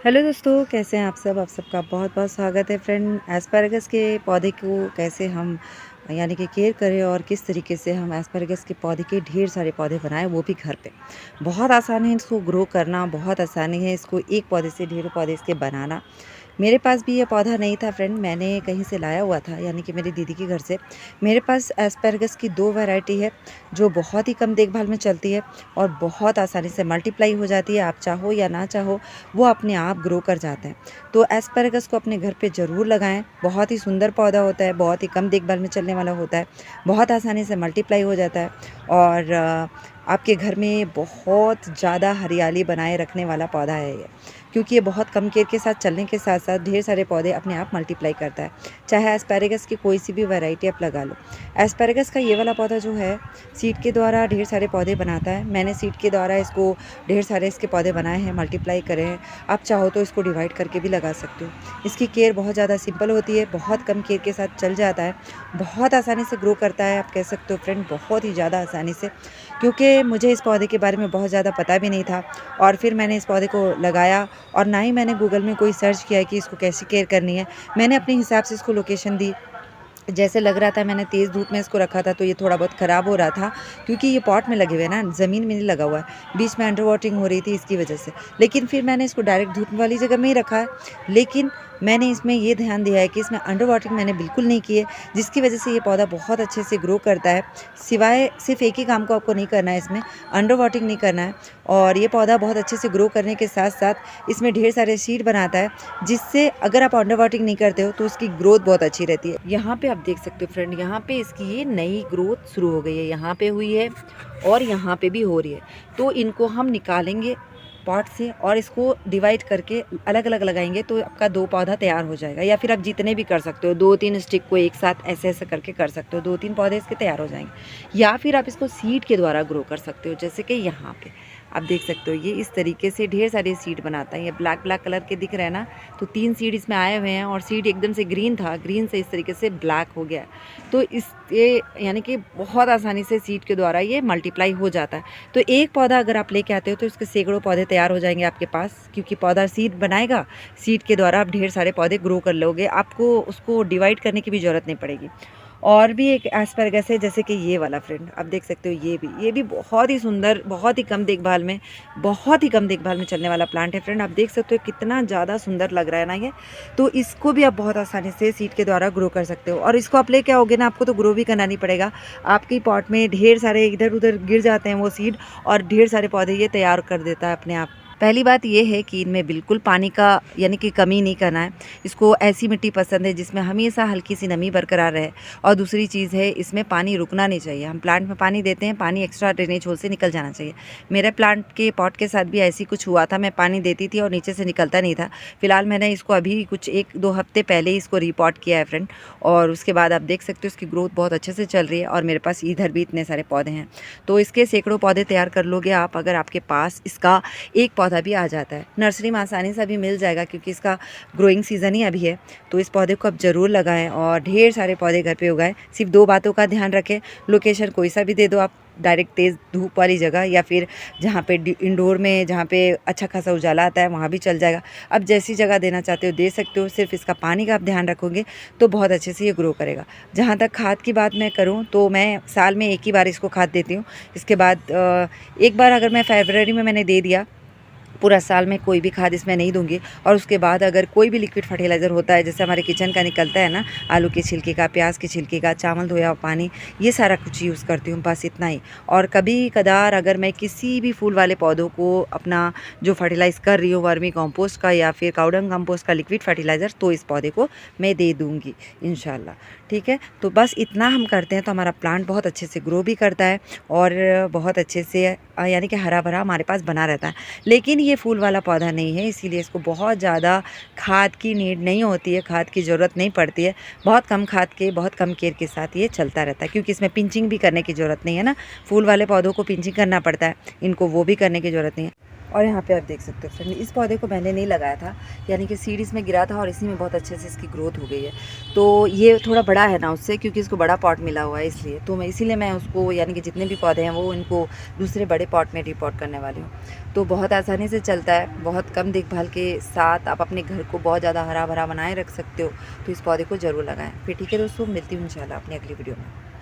Hello दोस्तों, कैसे हैं आप सब? आप सबका बहुत-बहुत स्वागत है फ्रेंड। एस्पैरागस के पौधे को कैसे हम यानी कि केयर करें और किस तरीके से हम एस्पैरागस के पौधे के ढेर सारे पौधे बनाएँ, वो भी घर पे। बहुत आसान है इसको ग्रो करना, बहुत आसानी है इसको एक पौधे से ढेरों पौधे इसके बनाना। मेरे पास भी ये पौधा नहीं था फ्रेंड, मैंने कहीं से लाया हुआ था यानी कि मेरी दीदी के घर से। मेरे पास एस्पैरागस की 2 वैरायटी है, जो बहुत ही कम देखभाल में चलती है और बहुत आसानी से मल्टीप्लाई हो जाती है। आप चाहो या ना चाहो, वो अपने आप ग्रो कर जाते हैं। तो एस्पैरागस को अपने घर पे ज़रूर लगाएँ, बहुत ही सुंदर पौधा होता है, बहुत ही कम देखभाल में चलने वाला होता है, बहुत आसानी से मल्टीप्लाई हो जाता है और आपके घर में बहुत ज़्यादा हरियाली बनाए रखने वाला पौधा है ये। क्योंकि ये बहुत कम केयर के साथ चलने के साथ-साथ ढेर सारे पौधे अपने आप मल्टीप्लाई करता है। चाहे एस्पैरागस की कोई सी भी वैरायटी आप लगा लो। एस्पैरागस का ये वाला पौधा जो है, सीड के द्वारा ढेर सारे पौधे बनाता है। मैंने सीड के द्वारा इसको ढेर सारे इसके पौधे बनाए हैं, मल्टीप्लाई करे हैं। आप चाहो तो इसको डिवाइड करके भी लगा सकते हो। इसकी केयर बहुत ज़्यादा सिंपल होती है, बहुत कम केयर के साथ चल जाता है, बहुत आसानी से ग्रो करता है। आप कह सकते हो फ्रेंड, बहुत ही ज़्यादा आसानी से, क्योंकि मुझे इस पौधे के बारे में बहुत ज़्यादा पता भी नहीं था और फिर मैंने इस पौधे को लगाया और ना ही मैंने गूगल में कोई सर्च किया कि इसको कैसे केयर करनी है। मैंने अपने हिसाब से इसको लोकेशन दी। जैसे लग रहा था, मैंने तेज़ धूप में इसको रखा था तो ये थोड़ा बहुत ख़राब हो रहा था, क्योंकि ये पॉट में लगे हुए हैं ना, ज़मीन में नहीं लगा हुआ है। बीच में अंडर वाटरिंग हो रही थी इसकी वजह से। लेकिन फिर मैंने इसको डायरेक्ट धूप वाली जगह में ही रखा है। लेकिन मैंने इसमें ये ध्यान दिया है कि इसमें अंडर वाटरिंग मैंने बिल्कुल नहीं की है, जिसकी वजह से ये पौधा बहुत अच्छे से ग्रो करता है। सिवाय सिर्फ़ एक ही काम को आपको नहीं करना है इसमें, अंडर वाटरिंग नहीं करना है और ये पौधा बहुत अच्छे से ग्रो करने के साथ-साथ इसमें ढेर सारे सीड बनाता है, जिससे अगर आप अंडर वाटरिंग नहीं करते हो तो उसकी ग्रोथ बहुत अच्छी रहती है। यहाँ पे आप देख सकते हो फ्रेंड, यहाँ पे इसकी ये नई ग्रोथ शुरू हो गई है, यहाँ पे हुई है और यहाँ पे भी हो रही है। तो इनको हम निकालेंगे पॉट से और इसको डिवाइड करके अलग-अलग लगाएंगे तो आपका 2 पौधा तैयार हो जाएगा। या फिर आप जितने भी कर सकते हो, 2-3 स्टिक को एक साथ ऐसे-ऐसे करके कर सकते हो, 2-3 पौधे इसके तैयार हो जाएंगे। या फिर आप इसको सीड के द्वारा ग्रो कर सकते हो, जैसे कि यहाँ पे आप देख सकते हो, ये इस तरीके से ढेर सारे सीड बनाता है। ये ब्लैक ब्लैक कलर के दिख रहे हैं ना, तो 3 सीड इसमें आए हुए हैं और सीड एकदम से ग्रीन था, ग्रीन से इस तरीके से ब्लैक हो गया। तो इस ये यानी कि बहुत आसानी से सीड के द्वारा ये मल्टीप्लाई हो जाता है। तो एक पौधा अगर आप लेके आते हो तो इसके सैकड़ों पौधे तैयार हो जाएंगे आपके पास, क्योंकि पौधा सीड बनाएगा, सीड के द्वारा आप ढेर सारे पौधे ग्रो कर लोगे। आपको उसको डिवाइड करने की भी ज़रूरत नहीं पड़ेगी। और भी एक एस्पैरागस है, जैसे कि ये वाला फ्रेंड आप देख सकते हो, ये भी बहुत ही सुंदर, बहुत ही कम देखभाल में, बहुत ही कम देखभाल में चलने वाला प्लांट है फ्रेंड। आप देख सकते हो कितना ज़्यादा सुंदर लग रहा है ना ये। तो इसको भी आप बहुत आसानी से सीड के द्वारा ग्रो कर सकते हो और इसको आप लेके आओगे ना, आपको तो ग्रो भी करना नहीं पड़ेगा। आपकी पॉट में ढेर सारे इधर उधर गिर जाते हैं वो सीड और ढेर सारे पौधे ये तैयार कर देता है अपने आप। पहली बात ये है कि इनमें बिल्कुल पानी का यानी कि कमी नहीं करना है। इसको ऐसी मिट्टी पसंद है जिसमें हमेशा हल्की सी नमी बरकरार रहे। और दूसरी चीज़ है, इसमें पानी रुकना नहीं चाहिए। हम प्लांट में पानी देते हैं, पानी एक्स्ट्रा ड्रेनेज होल से निकल जाना चाहिए। मेरे प्लांट के पॉट के साथ भी ऐसी कुछ हुआ था, मैं पानी देती थी और नीचे से निकलता नहीं था। फिलहाल मैंने इसको अभी कुछ 1-2 हफ्ते पहले ही इसको रीपॉट किया है फ्रेंड, और उसके बाद आप देख सकते हो इसकी ग्रोथ बहुत अच्छे से चल रही है और मेरे पास इधर भी इतने सारे पौधे हैं। तो इसके सैकड़ों पौधे तैयार कर लोगे आप, अगर आपके पास इसका एक पौधा भी आ जाता है। नर्सरी में आसानी से अभी मिल जाएगा, क्योंकि इसका ग्रोइंग सीज़न ही अभी है। तो इस पौधे को आप ज़रूर लगाएं और ढेर सारे पौधे घर पे उगाएं। सिर्फ 2 बातों का ध्यान रखें, लोकेशन कोई सा भी दे दो आप, डायरेक्ट तेज़ धूप वाली जगह या फिर जहाँ पे इंडोर में जहाँ पे अच्छा खासा उजाला आता है वहाँ भी चल जाएगा। अब जैसी जगह देना चाहते हो दे सकते हो, सिर्फ इसका पानी का आप ध्यान रखोगे तो बहुत अच्छे से ये ग्रो करेगा। जहाँ तक खाद की बात मैं करूँ तो मैं साल में एक ही बार इसको खाद देती हूँ। इसके बाद एक बार अगर मैं फरवरी में मैंने दे दिया, पूरा साल में कोई भी खाद इसमें नहीं दूंगी। और उसके बाद अगर कोई भी लिक्विड फर्टिलाइज़र होता है, जैसे हमारे किचन का निकलता है ना, आलू के छिलके का, प्याज के छिलके का, चावल धोया हुआ पानी, ये सारा कुछ यूज़ करती हूँ, बस इतना ही। और कभी कदार अगर मैं किसी भी फूल वाले पौधों को अपना जो फर्टिलाइज़ कर रही हूँ, वर्मी कंपोस्ट का या फिर काउडंग कंपोस्ट का लिक्विड फर्टिलाइज़र, तो इस पौधे को मैं दे दूँगी इंशाल्लाह। ठीक है, तो बस इतना हम करते हैं तो हमारा प्लांट बहुत अच्छे से ग्रो भी करता है और बहुत अच्छे से यानी कि हरा भरा हमारे पास बना रहता है। लेकिन ये फूल वाला पौधा नहीं है, इसीलिए इसको बहुत ज़्यादा खाद की नीड नहीं होती है, खाद की ज़रूरत नहीं पड़ती है। बहुत कम खाद के, बहुत कम केयर के साथ ये चलता रहता है, क्योंकि इसमें पिंचिंग भी करने की ज़रूरत नहीं है ना। फूल वाले पौधों को पिंचिंग करना पड़ता है, इनको वो भी करने की ज़रूरत नहीं है। और यहाँ पे आप देख सकते हो फ्रेंड, इस पौधे को मैंने नहीं लगाया था, यानी कि सीड इसमें गिरा था और इसी में बहुत अच्छे से इसकी ग्रोथ हो गई है। तो ये थोड़ा बड़ा है ना उससे, क्योंकि इसको बड़ा पॉट मिला हुआ है, इसलिए तो मैं इसीलिए मैं उसको यानी कि जितने भी पौधे हैं वो इनको दूसरे बड़े पॉट में रिपॉट करने वाली हूँ। तो बहुत आसानी से चलता है, बहुत कम देखभाल के साथ आप अपने घर को बहुत ज़्यादा हरा भरा बनाए रख सकते हो। तो इस पौधे को ज़रूर लगाएं। फिर ठीक है दोस्तों, मिलती हूँ इंशाल्लाह अपनी अगली वीडियो में।